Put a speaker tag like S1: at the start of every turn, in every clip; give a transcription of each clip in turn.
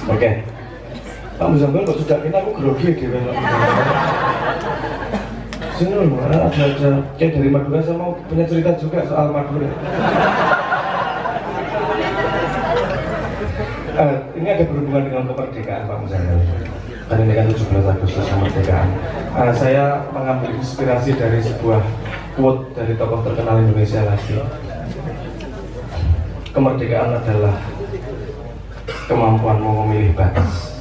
S1: Oke. Pak Muzamil kok sudah kita aku grogi di sini loh, ada kayak dari Madura, saya mau punya cerita juga soal Madura. Ini ada berhubungan dengan kemerdekaan Pak Muzamil. Kan ini kan 17 Agustus kemerdekaan. Saya mengambil inspirasi dari sebuah quote dari tokoh terkenal Indonesia lagi. Kemerdekaan adalah kemampuanmu memilih batas.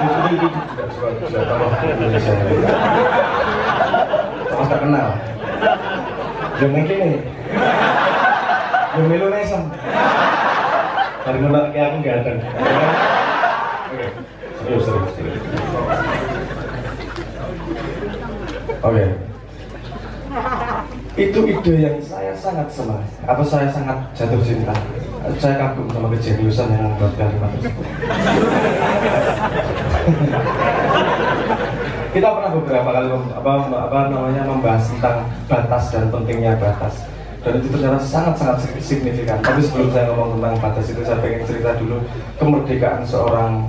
S1: Itu juga tokoh Indonesia. Tokoh terkenal. Jangan gini. Yang melu nesem. Hari menolak kayak aku nggak ada. Oke, serius. Oke. Itu ide yang saya sangat senang. Saya sangat jatuh cinta. Saya kagum sama kejeniusan yang membuat kalimat tersebut. Kita pernah beberapa kali membahas tentang batas dan pentingnya batas. Dan itu ternyata sangat-sangat signifikan. Tapi sebelum saya ngomong tentang batas itu, saya pengen cerita dulu kemerdekaan seorang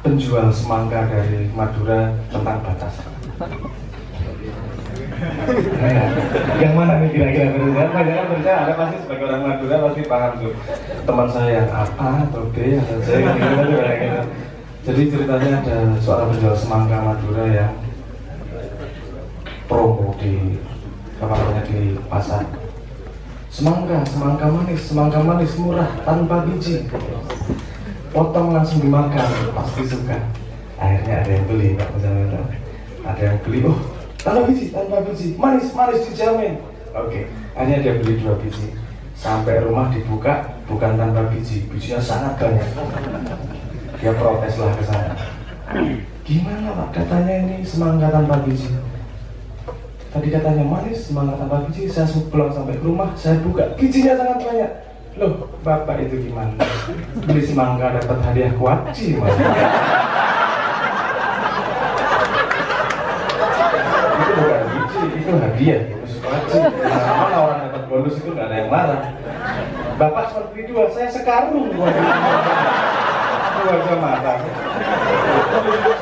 S1: penjual semangka dari Madura tentang batas. Nah, yang mana nih kira-kira berusaha? Ada pasti sebagai orang Madura pasti paham tuh. Teman saya yang A atau B atau C gitu. Jadi ceritanya ada seorang penjual semangka Madura yang promo di di pasar. Semangka manis murah tanpa biji, potong langsung dimakan, pasti suka. Akhirnya ada yang beli, Pak Muzamil. Ada yang beli, oh tanpa biji, manis dijamin. Oke, akhirnya dia beli 2 biji. Sampai rumah dibuka, bukan tanpa biji, bijinya sangat banyak. Dia proteslah ke sana. Gimana Pak, katanya ini semangka tanpa biji. Tadi katanya manis, semangka tanpa biji, saya pulang sampai ke rumah, saya buka, bijinya sangat banyak. Loh, Bapak itu gimana? Beli semangka dapat hadiah kuaci, Mas. Itu bukan biji, itu hadiah, bonus kuaci. Mana orang dapat bonus itu nggak ada yang marah. Bapak cuma beli 2, saya sekarung buat itu aja marah.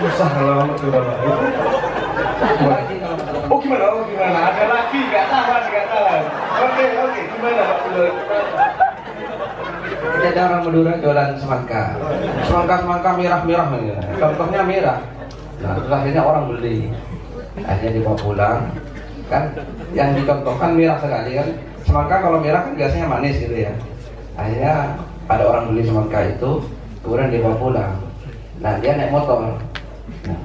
S1: Susah kalau mau coba itu. Oh gimana? Ada lagi, nggak tahan. Oke, gimana Pak Bulu?
S2: Ini ada orang Madura jualan semangka merah ya. Contohnya merah. Nah, terus akhirnya orang beli. Akhirnya dibawa pulang. Kan yang dicontohkan merah sekali kan. Semangka kalau merah kan biasanya manis gitu ya. Akhirnya ada orang beli semangka itu, kemudian dibawa pulang. Nah, dia naik motor. Nah,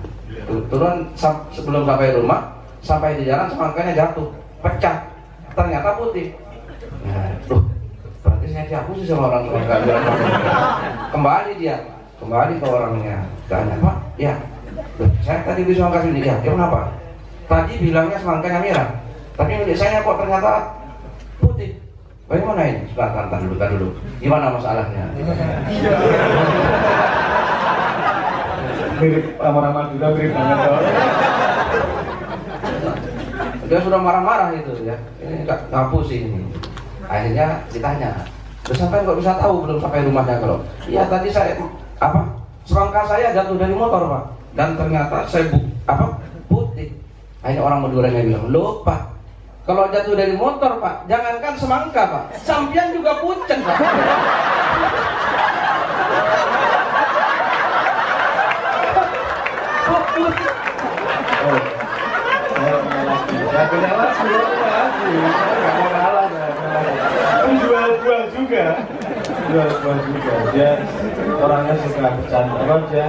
S2: turun sebelum sampai rumah, sampai di jalan semangkanya jatuh, pecah, ternyata putih. Nah, berarti saya dihapus sama orang semangka. Kembali ke orangnya. Tanya, Pak, ya, saya tadi beli semangka sini, ya, kenapa? Tadi bilangnya semangkanya merah, tapi milik saya kok ternyata putih. Bagaimana ini? Sebentar dulu. Gimana masalahnya?
S1: Mirip orang Madura, mirip banget.
S2: Dia sudah marah-marah itu ya. Ini ngapus ini. Akhirnya ditanya, terus sampai kok bisa tahu belum sampai rumahnya kalau? Iya tadi saya semangka saya jatuh dari motor Pak, dan ternyata saya putih. Akhirnya orang Maduranya bilang, loh Pak, kalau jatuh dari motor Pak, jangankan semangka Pak, sampian juga pucet Pak.
S1: Jual buah juga. Dia orangnya suka bercanda, dia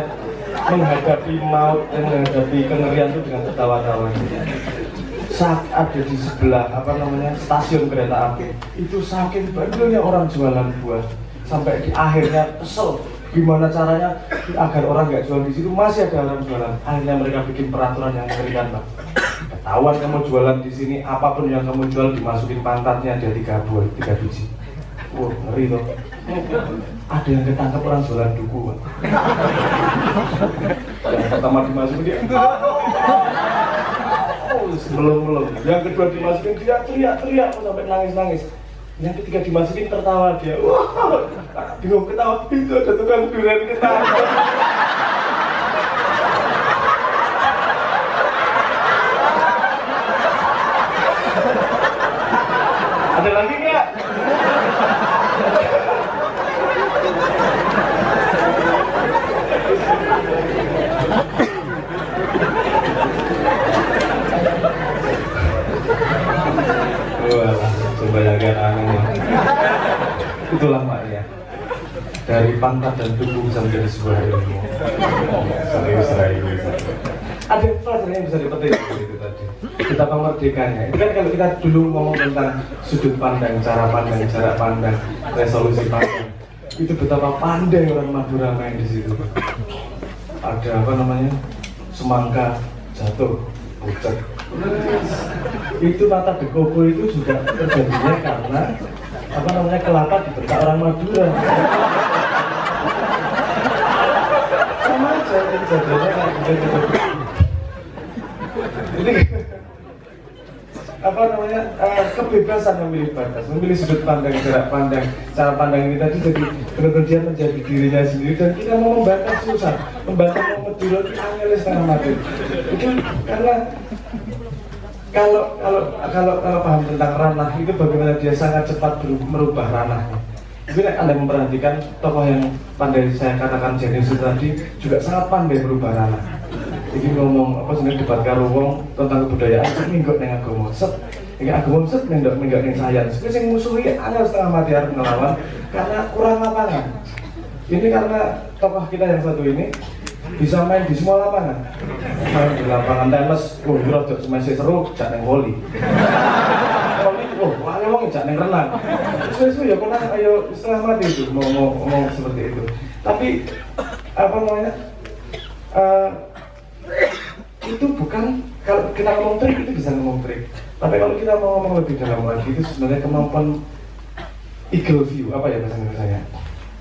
S1: menghadapi maut dan menghadapi kengerian itu dengan ketawa-tawa. Saat ada di sebelah stasiun kereta api, itu saking banyaknya orang jualan buah, sampai di akhirnya kesel. Gimana caranya agar orang nggak jual di situ, masih ada orang jualan. Akhirnya mereka bikin peraturan yang mengerikan, Pak. Ketahuan kamu jualan di sini, apapun yang kamu jual dimasukin pantatnya ada 3 biji. Wah, ngeri tuh. Ada yang ketangkep orang jualan duku, Pak. Yang pertama dimasukin dia, belum. Yang kedua dimasukin dia teriak sampai nangis. Yang ketika dimasukin tertawa dia, wah, bingung ketawa, itu ada tukang durian ketawa. Ada lagi nggak? Walah, kebanyakan aneh. Itulah maknya dari pantat dan tubuh bisa menjadi sebuah ilmu. Serius. Ada pelajaran yang bisa dipetik itu tadi. Betapa merdekanya. Itu kan kalau kita dulu ngomong tentang sudut pandang, cara pandang, jarak pandang, resolusi pandang. Itu betapa pandai orang Madura main di situ. Ada apa namanya? Semangka jatuh, pucat. Itu Nata de Coco itu juga terjadinya karena apa namanya kelapa dibentak orang Madura. Sama aja kejadiannya kayak gitu. Jadi apa namanya kebebasan memilih batas, memilih sudut pandang, jarak pandang, cara pandang ini tadi jadi benar-benar dia menjadi dirinya sendiri dan kita mau membantah susah, membantah mau medulur angel setengah mati. Itu karena kalau paham tentang ranah itu bagaimana dia sangat cepat merubah ranahnya. Jadi Anda memperhatikan tokoh yang pandai saya katakan jenius tadi juga sangat pandai merubah ranah. Jadi ngomong apa sebenarnya debat karo wong tentang kebudayaan minggu neng agama set, ini agama set minggu neng sains. Tapi yang musuhi angel setengah mati harus ngelawan karena kurang lapangan. Ini karena tokoh kita yang satu ini bisa main di semua lapangan. Main di lapangan tenis, rodok semesih seru, jak neng voli. Voli, ada wong jak neng renang. Sesuai ya pernah ayo setengah mati itu mau seperti itu. Tapi apa namanya? Itu bukan, kalau kita ngomong trik itu bisa ngomong trik. Tapi kalau kita mau ngomong lebih dalam lagi itu sebenarnya kemampuan eagle view, apa ya bahasa Indonesia?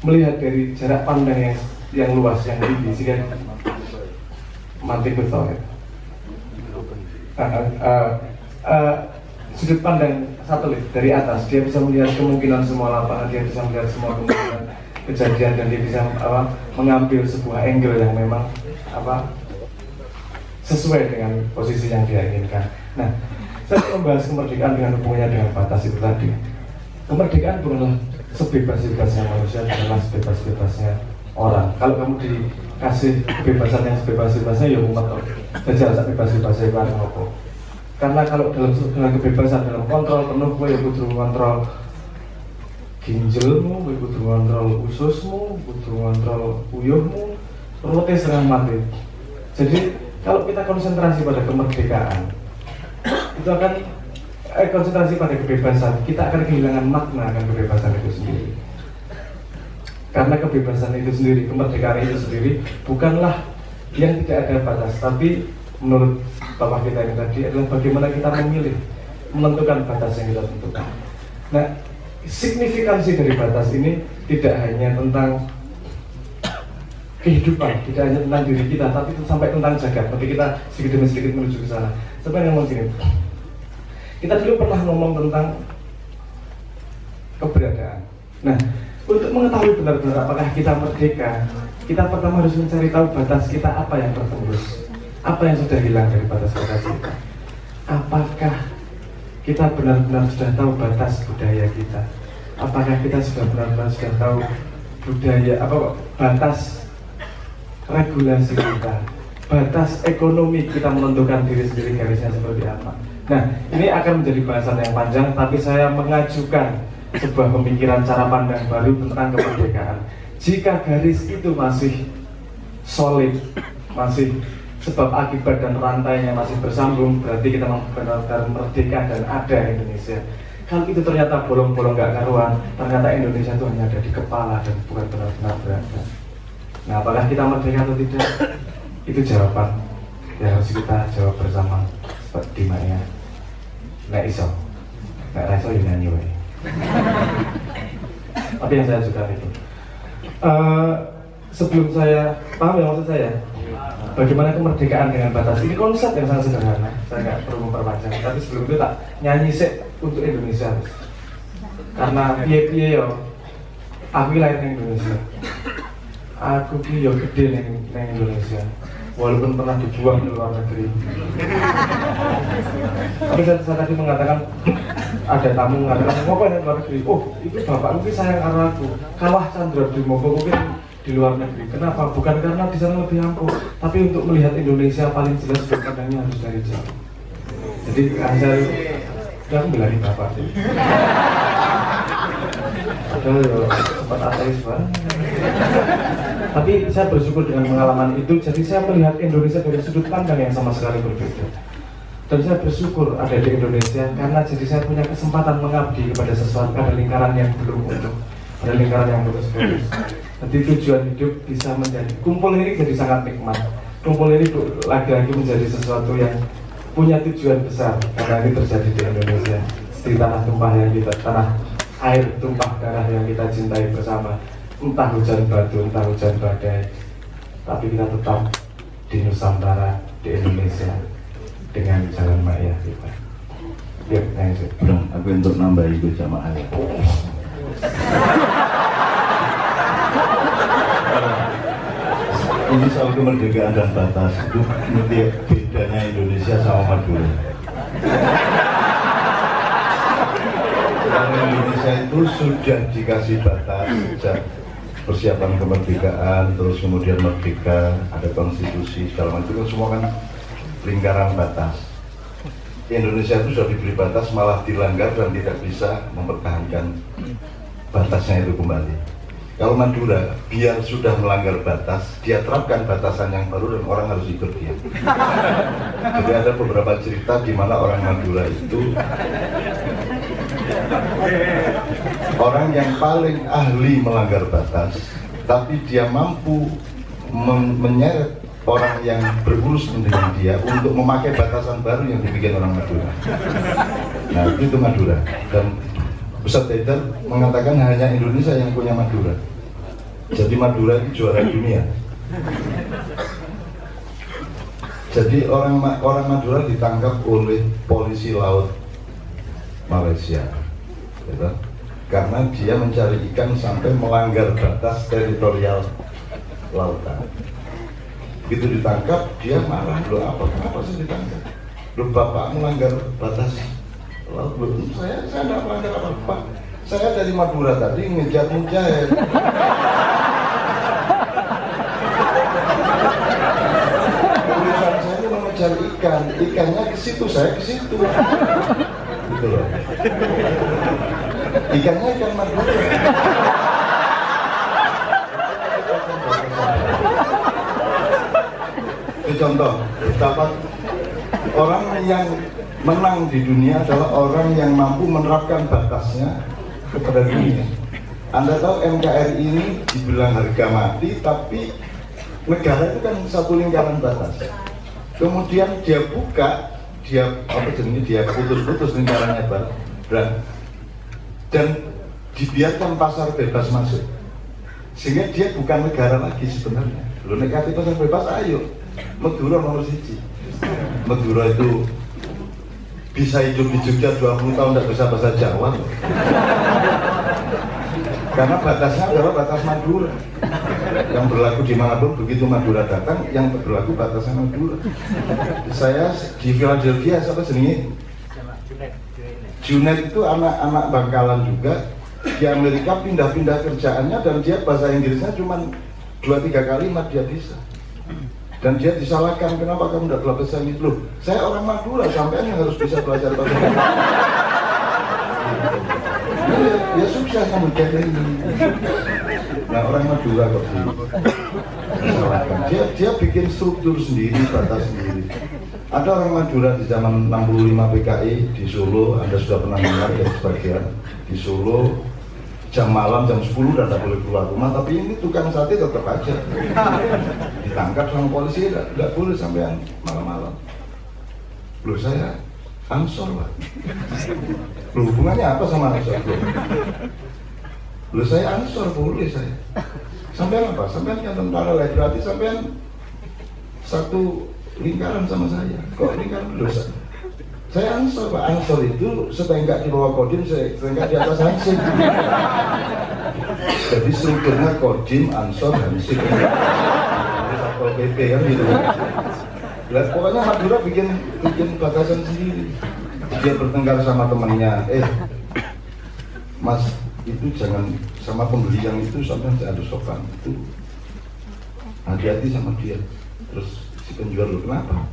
S1: Melihat dari jarak pandang yang luas, yang tinggi, sehingga mati betul ya. Sudut pandang satelit dari atas, dia bisa melihat kemungkinan semua lapangan, dia bisa melihat semua kemungkinan kejadian dan dia bisa mengambil sebuah angle yang memang sesuai dengan posisi yang dia inginkan. Nah, saya membahas kemerdekaan dengan hubungannya dengan batas itu tadi. Kemerdekaan bukanlah sebebas-bebasnya manusia, bukanlah sebebas-bebasnya orang. Kalau kamu dikasih kebebasan yang sebebas-bebasnya, ya umat jajal sak bebas-bebasnya bareng apa. Karena kalau dalam kebebasan, dalam kontrol penuh, ya kudu kontrol ginjalmu, kudu kontrol ususmu, kudu kontrol uyuhmu, perutnya serang mati. Jadi kalau kita konsentrasi pada kemerdekaan, itu akan konsentrasi pada kebebasan, kita akan kehilangan makna akan kebebasan itu sendiri. Karena kebebasan itu sendiri, kemerdekaan itu sendiri bukanlah yang tidak ada batas, tapi menurut bapak kita yang tadi adalah bagaimana kita memilih, menentukan batas yang kita tentukan. Nah, signifikansi dari batas ini tidak hanya tentang kehidupan, tidak hanya tentang diri kita, tapi sampai tentang jagat. Nanti kita sedikit demi sedikit menuju ke sana. Sebenarnya ngomong gini, kita dulu pernah ngomong tentang keberadaan. Nah, untuk mengetahui benar-benar apakah kita merdeka, kita pertama harus mencari tahu batas kita apa yang tertembus, apa yang sudah hilang dari batas-batas kita. Apakah kita benar-benar sudah tahu batas budaya kita? Apakah kita sudah benar-benar sudah tahu budaya batas regulasi kita, batas ekonomi kita menentukan diri sendiri garisnya seperti apa. Nah, ini akan menjadi bahasan yang panjang, tapi saya mengajukan sebuah pemikiran cara pandang baru tentang kemerdekaan. Jika garis itu masih solid, masih sebab akibat dan rantainya masih bersambung, berarti kita benar-benar merdeka dan ada Indonesia. Kalau itu ternyata bolong-bolong gak karuan, ternyata Indonesia itu hanya ada di kepala dan bukan benar-benar berada. Nah, apakah kita merdeka atau tidak? Itu jawaban yang harus kita jawab bersama seperti maknya. Nggak iso, nggak rasa ya nyanyi wae. Tapi yang saya suka itu sebelum saya paham yang maksud saya, bagaimana kemerdekaan dengan batas ini konsep yang sangat sederhana. Saya nggak perlu memperpanjang, tapi sebelum itu tak nyanyi sih untuk Indonesia. Karena piye-piye yo aku lahir di Indonesia. Aku ki yo gede neng Indonesia. Walaupun pernah dibuang di luar negeri. Tapi saya tadi mengatakan, ada tamu mengatakan, ngapain di luar negeri? Oh, itu bapak mungkin sayang karena aku. Kawah Chandra di Mogo mungkin di luar negeri. Kenapa? Bukan karena di sana lebih ampuh, tapi untuk melihat Indonesia paling jelas pandangnya harus dari jauh. Jadi Anjar, dia aku bilangin bapak sih. Padahal ya sempat ateis banget. Tapi saya bersyukur dengan pengalaman itu. Jadi saya melihat Indonesia dari sudut pandang yang sama sekali berbeda. Dan saya bersyukur ada di Indonesia karena jadi saya punya kesempatan mengabdi kepada sesuatu, pada lingkaran yang belum utuh, pada lingkaran yang putus-putus. Nanti tujuan hidup bisa menjadi kumpul ini jadi sangat nikmat. Kumpul ini lagi-lagi menjadi sesuatu yang punya tujuan besar karena ini terjadi di Indonesia, di tanah tumpah yang kita, tanah air tumpah darah yang kita cintai bersama. Entah hujan batu, entah hujan badai, tapi kita tetap di Nusantara, di Indonesia dengan jalan maya kita. Ya, lanjut.
S3: Bro, aku untuk nambah ikut jamaah ya. Ini soal kemerdekaan dan batas itu ngerti bedanya Indonesia sama Madura. Orang Indonesia itu sudah dikasih batas sejak persiapan kemerdekaan, terus kemudian merdeka, ada konstitusi segala macam, itu semua kan lingkaran batas. Indonesia itu sudah diberi batas malah dilanggar dan tidak bisa mempertahankan batasnya itu kembali. Kalau Madura, biar sudah melanggar batas, dia terapkan batasan yang baru dan orang harus ikut dia. Jadi ada beberapa cerita di mana orang Madura itu orang yang paling ahli melanggar batas, tapi dia mampu menyeret orang yang berurusan dengan dia untuk memakai batasan baru yang dibikin orang Madura. Nah, itu Madura. Dan Ustadz Haidar mengatakan hanya Indonesia yang punya Madura. Jadi Madura itu juara dunia. Jadi orang Madura ditangkap oleh polisi laut Malaysia, gitu? Karena dia mencari ikan sampai melanggar batas teritorial lautan. Begitu ditangkap, dia marah. Loh, kenapa sih ditangkap? Loh, bapak melanggar batas laut. Loh, saya tidak melanggar apa-apa. Saya dari Madura tadi ngejar mujair. Urusan saya itu mengejar ikan, ikannya ke situ, saya ke situ. Gitu loh. Ikannya ikan Madura. Itu contoh betapa orang yang menang di dunia adalah orang yang mampu menerapkan batasnya kepada dunia. Anda tahu NKRI ini dibilang harga mati, tapi negara itu kan satu lingkaran batas. Kemudian dia buka, dia putus-putus lingkarannya dan dibiarkan pasar bebas masuk, sehingga dia bukan negara lagi sebenarnya. Lo negatif pasar bebas, ayo Madura nomor 1. Madura itu bisa hidup di Jogja 20 tahun tidak bisa bahasa Jawa, karena batasnya adalah batas Madura yang berlaku dimanapun. Begitu Madura datang, yang berlaku batasnya Madura. Saya di Philadelphia, siapa jenenge? Junet itu anak-anak Bangkalan juga. Di Amerika pindah-pindah kerjaannya dan dia bahasa Inggrisnya cuma 2-3 kalimat dia bisa. Dan dia disalahkan, kenapa kamu tidak belajar bahasa Inggris? Loh, saya orang Madura, sampean yang harus bisa belajar bahasa Inggris. Ya sukses kamu jadi ini. Nah, orang Madura kok disalahkan. Dia bikin struktur sendiri, batas sendiri. Ada orang Madura di zaman 65 PKI di Solo, Anda sudah pernah dengar ya sebagian, di Solo jam malam jam 10 udah tidak boleh keluar rumah, tapi ini tukang sate tetap aja ditangkap sama polisi, tidak boleh sampai malam-malam. Loh, saya Ansor, Pak. Loh, hubungannya apa sama Ansor? Loh, saya Ansor, boleh saya. Sampean apa? Sampean kan tentara lain, berarti sampean satu lingkaran sama saya. Kok lingkaran? Loh, Saya Ansor, Pak. Ansor itu setenggak di bawah Kodim, setenggak di atas Hansip. Jadi strukturnya Kodim, Ansor, Hansip. Satpol PP kan gitu. Nah, pokoknya Madura bikin batasan sendiri. Dia bertengkar sama temannya, Mas, itu jangan sama pembeli yang itu sampai harus sopan. Itu hati-hati sama dia. Terus si penjual, lu kenapa?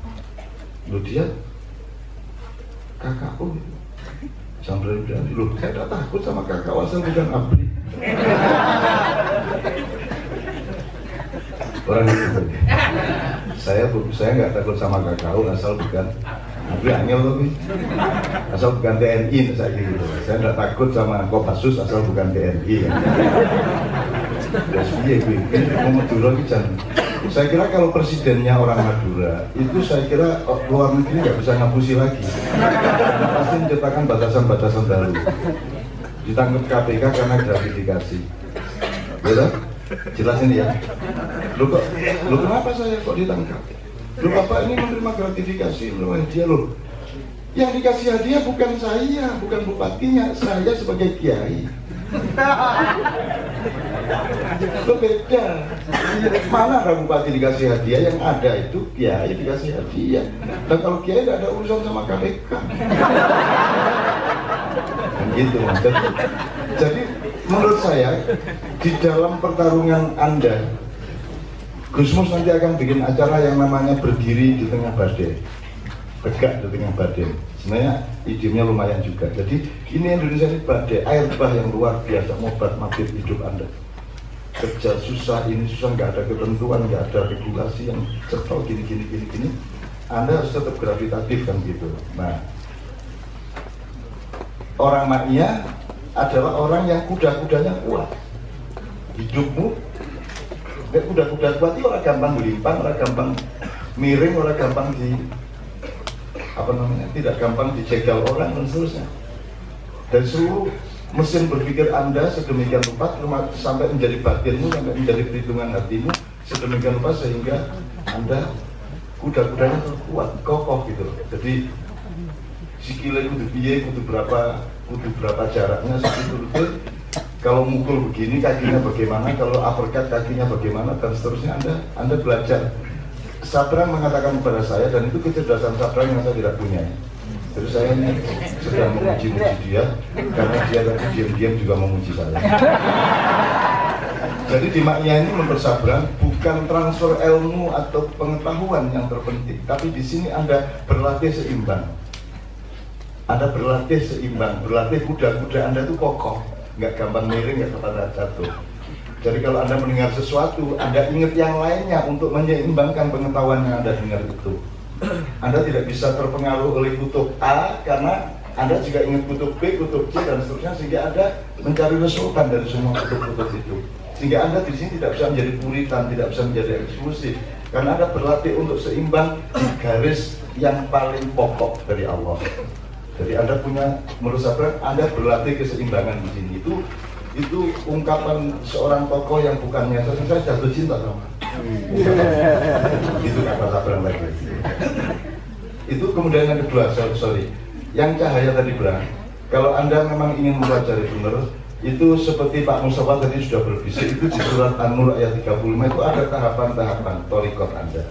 S3: Lu dia kakakku. Sampai berani, lu saya tidak takut sama kakak asal bukan abri. Orang itu. Saya nggak takut sama kakak asal bukan abri, angel tapi asal bukan TNI saya gitu. Saya nggak takut sama Kopassus asal bukan TNI. Madura saya kira kalau presidennya orang Madura itu saya kira luar negeri nggak bisa ngapusi lagi, pasti menciptakan batasan-batasan baru. Ditangkap KPK karena gratifikasi, ya, jelas ini ya. Lu kenapa saya kok ditangkap? Lu bapak ini menerima gratifikasi, menerima hadiah loh. Yang dikasih hadiah bukan saya, bukan bupatinya, saya sebagai kiai. Itu beda. Mana ada bupati dikasih hadiah, yang ada itu kiai dikasih hadiah. Dan kalau kiai tidak ada urusan sama KPK. Gitu. Jadi menurut saya di dalam pertarungan Anda, Gusmus nanti akan bikin acara yang namanya berdiri di tengah badai, tegak di tengah badai. Sebenarnya idenya lumayan juga. Jadi ini Indonesia ini badai, air bah yang luar biasa, mobat mabit hidup Anda. Kerja susah, ini susah, nggak ada ketentuan, nggak ada regulasi yang cepat gini. Anda harus tetap gravitatif kan gitu. Nah, orang maknya adalah orang yang kuda-kudanya kuat. Hidupmu, kuda-kuda kuat itu orang gampang melimpang, orang gampang miring, orang gampang tidak gampang dijegal orang dan seterusnya. Dan seluruh mesin berpikir Anda sedemikian rupa sampai menjadi batinmu, sampai menjadi perhitungan hatimu sedemikian rupa sehingga Anda kuda-kudanya kuat, kokoh gitu. Jadi sikile kudu piye, kudu berapa jaraknya, seperti kalau mukul begini kakinya bagaimana, kalau uppercut kakinya bagaimana, dan seterusnya. Anda belajar. Sabrang mengatakan kepada saya, dan itu kecerdasan Sabrang yang saya tidak punya. Jadi saya ini sedang memuji-muji dia, karena dia tadi diam-diam juga memuji saya. Jadi di maknya ini menurut Sabrang bukan transfer ilmu atau pengetahuan yang terpenting, tapi di sini Anda berlatih seimbang. Anda berlatih seimbang, berlatih kuda-kuda Anda itu kokoh, nggak gampang miring, nggak kepada jatuh. Jadi kalau Anda mendengar sesuatu, Anda ingat yang lainnya untuk menyeimbangkan pengetahuan yang Anda dengar itu. Anda tidak bisa terpengaruh oleh kutub A karena Anda juga ingat kutub B, kutub C, dan seterusnya, sehingga Anda mencari resultan dari semua kutub-kutub itu. Sehingga Anda di sini tidak bisa menjadi puritan, tidak bisa menjadi eksklusif, karena Anda berlatih untuk seimbang di garis yang paling pokok dari Allah. Jadi Anda punya, menurut saya, Anda berlatih keseimbangan di sini. Itu ungkapan seorang tokoh yang bukannya saya jatuh cinta sama. Itu kata Sabrang lagi. Itu kemudian yang kedua, sorry. Yang Cahaya tadi bilang, kalau Anda memang ingin mempelajari benar, itu seperti Pak Mustafa tadi sudah berbisik, itu di surat An-Nur ayat 35 itu ada tahapan-tahapan torikot Anda.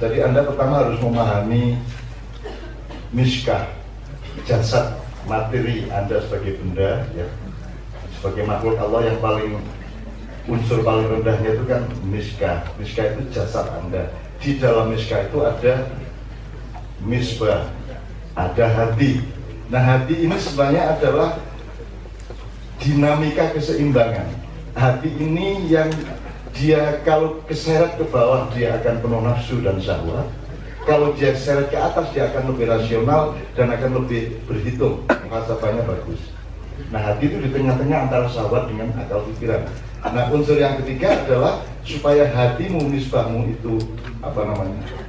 S3: Jadi Anda pertama harus memahami miskah, jasad materi Anda sebagai benda, ya, sebagai makhluk Allah yang paling unsur paling rendahnya itu kan miskah. Miskah itu jasad Anda. Di dalam miskah itu ada misbah, ada hati. Nah, hati ini sebenarnya adalah dinamika keseimbangan. Hati ini yang dia kalau keseret ke bawah dia akan penuh nafsu dan syahwat. Kalau dia seret ke atas dia akan lebih rasional dan akan lebih berhitung, muhasabahnya bagus. Nah, hati itu di tengah-tengah antara syahwat dengan akal pikiran. Nah, unsur yang ketiga adalah supaya hatimu, misbahmu itu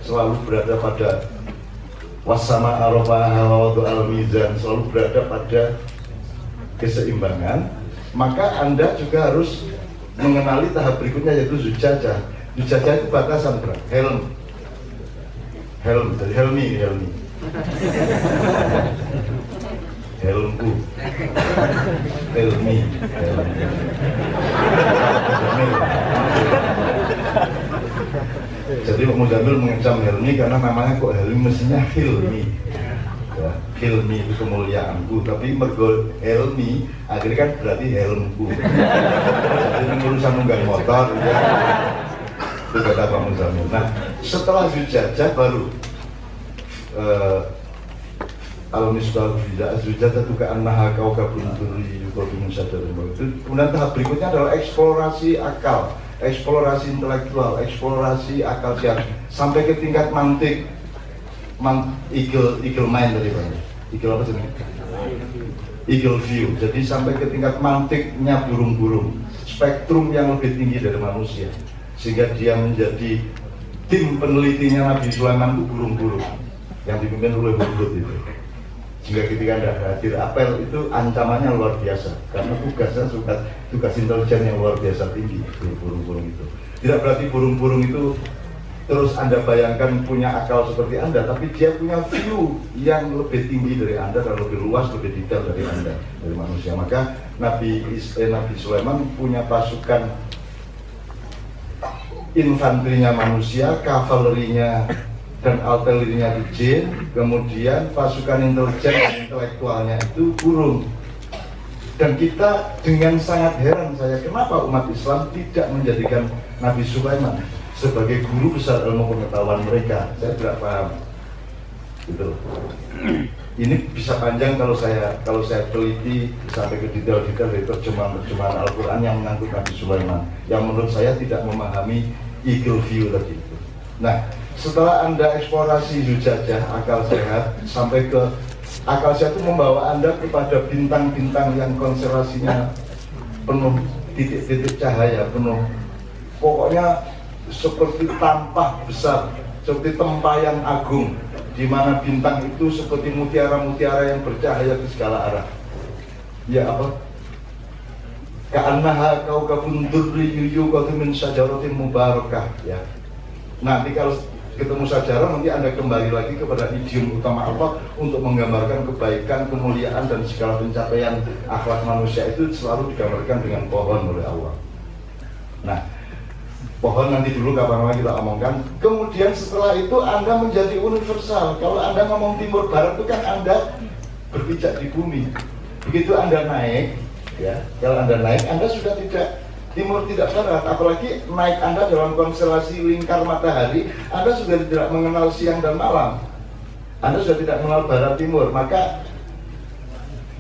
S3: selalu berada pada wasama arafaha wa al-mizan, selalu berada pada keseimbangan. Maka Anda juga harus mengenali tahap berikutnya, yaitu zujajah. Zujajah itu batasan, helm dari helmi. Helmku, Helmi, jadi Pak Muzamil mengecam Helmi karena namanya kok Helmi, mestinya Hilmi ya, Hilmi itu kemuliaanku, tapi mergo Helmi akhirnya kan berarti helmku. Jadi urusan nunggang motor ya. Itu kata Pak Muzamil. Nah setelah Zujajah baru Al-Misbah Zujajah itu ka'annaha kaukabun durri yuqadu min syadarin. Kemudian tahap berikutnya adalah eksplorasi akal, eksplorasi intelektual, eksplorasi akal sehat sampai ke tingkat mantik, eagle mind tadi Pak. Eagle apa sih? Eagle view. Jadi sampai ke tingkat mantiknya burung-burung, spektrum yang lebih tinggi dari manusia, sehingga dia menjadi tim penelitinya Nabi Sulaiman itu burung-burung yang dipimpin oleh Hudhud itu. Sehingga ketika Anda hadir apel itu ancamannya luar biasa, karena tugasnya tugas intelijen yang luar biasa tinggi burung-burung itu. Tidak berarti burung-burung itu terus Anda bayangkan punya akal seperti Anda, tapi dia punya view yang lebih tinggi dari Anda dan lebih luas, lebih detail dari Anda, dari manusia. Maka Nabi Sulaiman punya pasukan infanterinya manusia, kavalerinya dan artilerinya itu jin, kemudian pasukan intelijen dan intelektualnya itu burung. Dan kita dengan sangat heran saya, kenapa umat Islam tidak menjadikan Nabi Sulaiman sebagai guru besar ilmu pengetahuan mereka? Saya tidak paham. Gitu. Ini bisa panjang kalau saya teliti sampai ke detail-detail dari terjemahan Al-Quran yang mengangkut Nabi Sulaiman, yang menurut saya tidak memahami eagle view tadi itu. Nah, setelah Anda eksplorasi Zujajah, akal sehat, sampai ke akal sehat itu membawa Anda kepada bintang-bintang yang konstelasinya penuh titik-titik cahaya, penuh pokoknya seperti tampah besar, seperti tempayan agung, di mana bintang itu seperti mutiara-mutiara yang bercahaya ke segala arah. Ya apa? Ka'annaha kaukabun durri yuqadu min syajaratin mubarakah ya. Nanti kalau ketemu sajarah, nanti Anda kembali lagi kepada idiom utama Allah untuk menggambarkan kebaikan, kemuliaan dan segala pencapaian akhlak manusia itu selalu digambarkan dengan pohon oleh Allah. Nah, pohon nanti dulu kapan-kapan kita omongkan. Kemudian setelah itu Anda menjadi universal. Kalau Anda ngomong timur barat itu kan Anda berpijak di bumi. Begitu Anda naik, ya, kalau Anda naik, Anda sudah tidak timur tidak barat, apalagi naik Anda dalam konstelasi lingkar matahari, Anda sudah tidak mengenal siang dan malam, Anda sudah tidak mengenal barat timur. Maka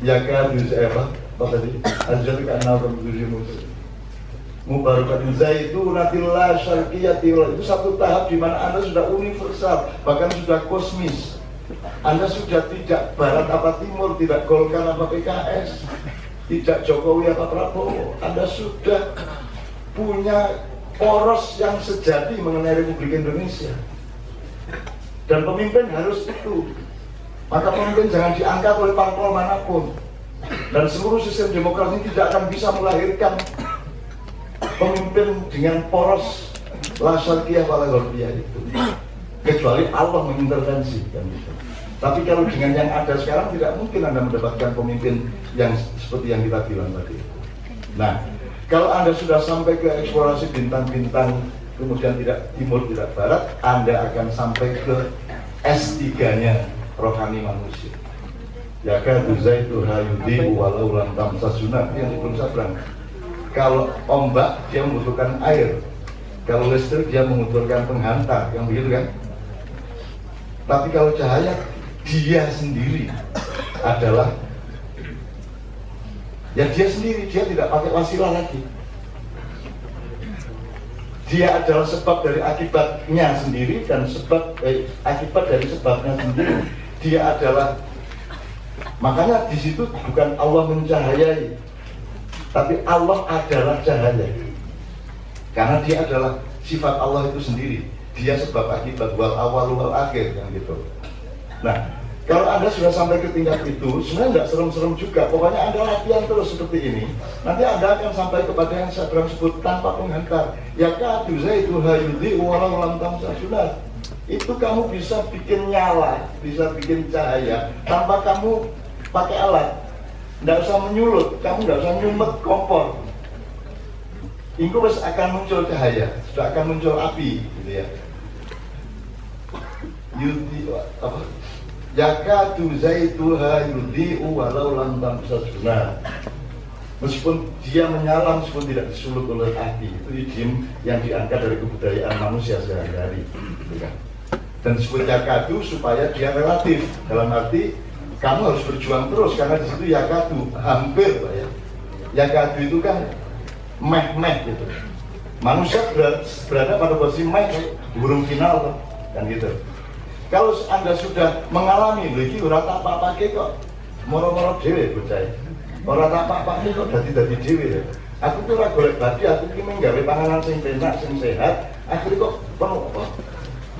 S3: ya kan apa tadi? Azza wa jalla Mubarakatin Zaitunatillah Syarqiyatil, itu satu tahap di mana Anda sudah universal, bahkan sudah kosmis. Anda sudah tidak barat apa timur, tidak Golkar apa PKS, tidak Jokowi apa Prabowo. Anda sudah punya poros yang sejati mengenai Republik Indonesia. Dan pemimpin harus itu. Maka pemimpin jangan diangkat oleh parpol manapun. Dan seluruh sistem demokrasi tidak akan bisa melahirkan pemimpin dengan poros la syarqiyah wala gharbiyah itu, kecuali Allah mengintervensi kan gitu. Tapi kalau dengan yang ada sekarang tidak mungkin Anda mendapatkan pemimpin yang seperti yang kita bilang tadi. Nah, kalau Anda sudah sampai ke eksplorasi bintang-bintang, kemudian tidak timur, tidak barat, Anda akan sampai ke S3-nya rohani manusia. Ya kan zaitu hayudi walau lam tamsasuna, yang sebelum saya bilang. Kalau ombak dia membutuhkan air, kalau listrik dia membutuhkan penghantar, yang begitu kan? Tapi kalau cahaya, dia sendiri adalah ya dia sendiri, dia tidak pakai wasilah lagi. Dia adalah sebab dari akibatnya sendiri dan akibat dari sebabnya sendiri. Dia adalah, makanya di situ bukan Allah mencahayai, tapi Allah adalah cahaya. Karena dia adalah sifat Allah itu sendiri. Dia sebab akibat, wal awal wal akhir, yang gitu. Nah, kalau Anda sudah sampai ke tingkat itu, sebenarnya nggak serem-serem juga. Pokoknya Anda latihan terus seperti ini, nanti Anda akan sampai kepada yang saya bilang sebut tanpa penghantar. Ya kadu zaitu hayudi walau lam tamsasuna. itu kamu bisa bikin nyala, bisa bikin cahaya tanpa kamu pakai alat. Nggak usah menyulut, kamu nggak usah nyumet kompor. Itu akan muncul cahaya, sudah akan muncul api, gitu ya. Yakadu zaituha yudhi'u walau lam tamsas nar. Meskipun dia menyala, meskipun tidak disulut oleh api. Itu idiom yang diangkat dari kebudayaan manusia sehari-hari, gitu kan. Dan disebut yakadu supaya dia relatif, dalam arti kamu harus berjuang terus, karena di situ yakadu hampir, Pak ya. Yakadu itu kan meh gitu. Manusia berada pada posisi meh, burung final kan gitu. Kalau Anda sudah mengalami lagi ora tak apa-apake kok moro-moro dhewe bocah. Ora tak apa-apake kok dadi dhewe. Aku tuh ora golek badi, aku ki mung gawe panganan sing enak, sing sehat. Akhirnya kok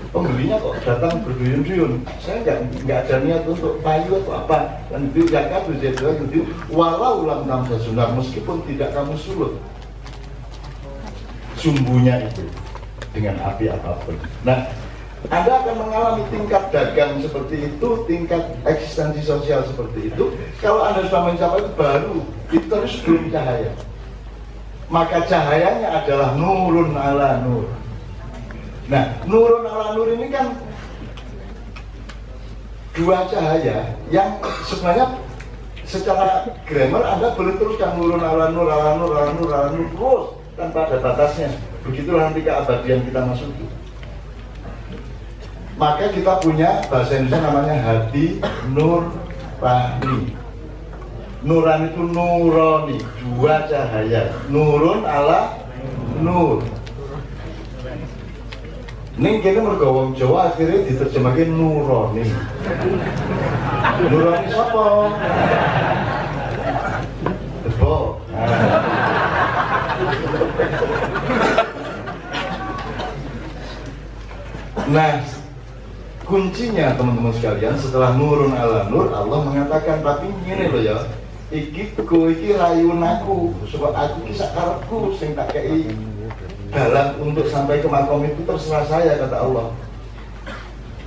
S3: pembelinya kok datang berduyun-duyun. Saya nggak ada niat untuk payu atau apa. Dan itu zakat itu walau lam tamsas sunnah, meskipun tidak kamu sulut sumbunya itu dengan api apapun. Nah, Anda akan mengalami tingkat dagang seperti itu, tingkat eksistensi sosial seperti itu. Kalau Anda sudah mencapai itu baru, itu terus belum cahaya. Maka cahayanya adalah nurun ala nur. Nah, nurun ala nur ini kan dua cahaya yang sebenarnya secara grammar Anda boleh teruskan nurun ala nur, ala nur, ala nur, ala nur terus tanpa ada batasnya. Begitulah nanti keabadian kita masuki. Maka kita punya bahasa Indonesia namanya hati nurani. Nuran itu nurani, dua cahaya. Nurun ala nur. Ning kene mergo wong Jawa akhirnya diterjemahkan nurani. Nurani sapa? Debo. Nah, kuncinya teman-teman sekalian, setelah nurun ala nur, Allah mengatakan, tapi gini loh ya, iki rayun aku, sebab aku kisah karepku sing tak kei dalam untuk sampai ke makom itu terserah saya, kata Allah.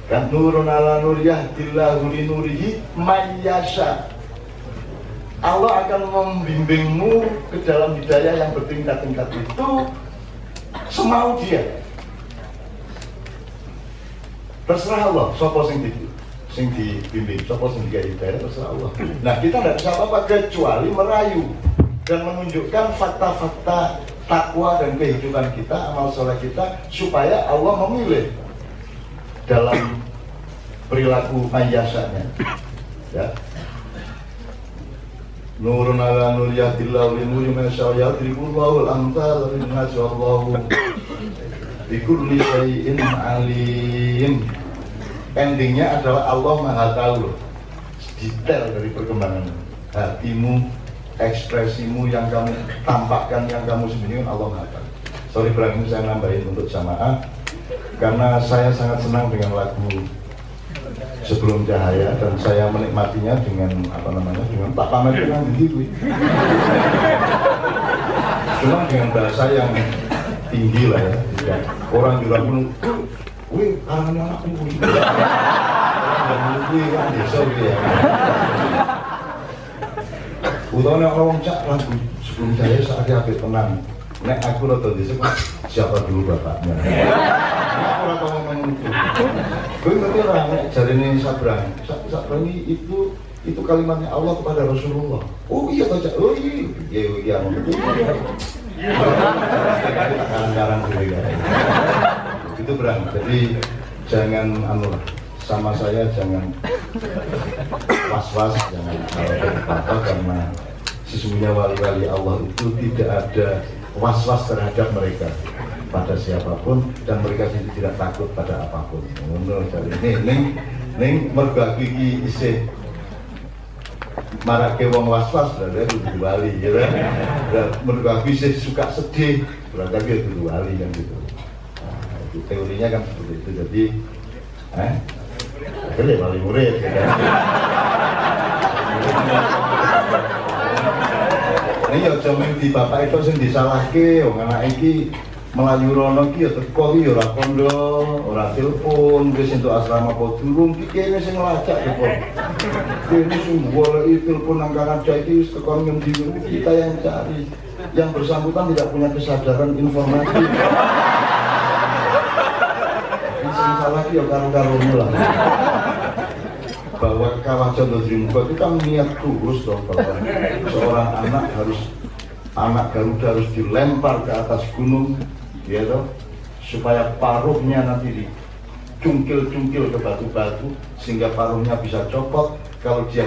S3: Dan nurun ala nur yahdillahu li nurihi mayyasha. Allah akan membimbingmu ke dalam hidayah yang bertingkat-tingkat itu semau dia. Terserah Allah, sapa sing dibimbing, sapa sing dikai hidayah, terserah Allah. Nah, kita tidak bisa apa-apa kecuali merayu dan menunjukkan fakta-fakta takwa dan kehidupan kita, amal soleh kita, supaya Allah memilih dalam perilaku mayyasanya. Ya. Nurun ala nur yahdillahu li nuri man yasha yadribullahu al-amthal lin-nas wallahu bikulli syai'in alim. Endingnya adalah Allah Maha Tahu loh, detail dari perkembangan hatimu, ekspresimu yang kamu tampakkan, yang kamu sembunyikan, Allah Maha Tahu. Sorry berani saya nambahin untuk jamaah, karena saya sangat senang dengan lagu Sebelum Cahaya dan saya menikmatinya dengan dengan tak pamit dengan gitu. Cuma dengan bahasa yang tinggi lah ya. Orang juga pun, wih, karangan anakku ini. Dan wih kan desa gitu ya. Utama orang cak lagu Sebelum Cahaya saatnya habis tenang. Nek aku nonton desa, siapa dulu bapaknya? Aku rata ngomong itu. Gue ngerti lah, nek jari ini Sabrang ini itu kalimatnya Allah kepada Rasulullah. Oh iya toh cak, oh iya ngerti. Karang-karang gitu ya. Itu berang. Jadi jangan sama saya jangan was-was, jangan apa karena sesungguhnya wali-wali Allah itu tidak ada was-was terhadap mereka pada siapapun dan mereka tidak takut pada apapun. Menurut saya ini mergo iki isih marake wong was-was berarti kudu wali ya kan. Dan mergo aku isih suka sedih berarti aku kudu wali kan gitu. Nah, itu teorinya kan seperti itu. Jadi akhirnya wali murid ya kan. Ini ya jamin di bapak itu sing disalahke wong anak iki Melayu rono ki ya teko ki ya ora kondo, ora telepon, wis entuk asrama apa durung ki kene sing ngelacak teko. Kene sing goleki telepon nang Kang Aja iki wis teko ngendi kita yang cari. Yang bersangkutan tidak punya kesadaran informasi. Sing salah ki ya karo-karomu lah. Bahwa Kawah Candra Dreamcoat itu kan niat tulus dong, bahwa seorang anak Garuda harus dilempar ke atas gunung, ya toh, supaya paruhnya nanti dicungkil-cungkil ke batu-batu sehingga paruhnya bisa copot. Kalau dia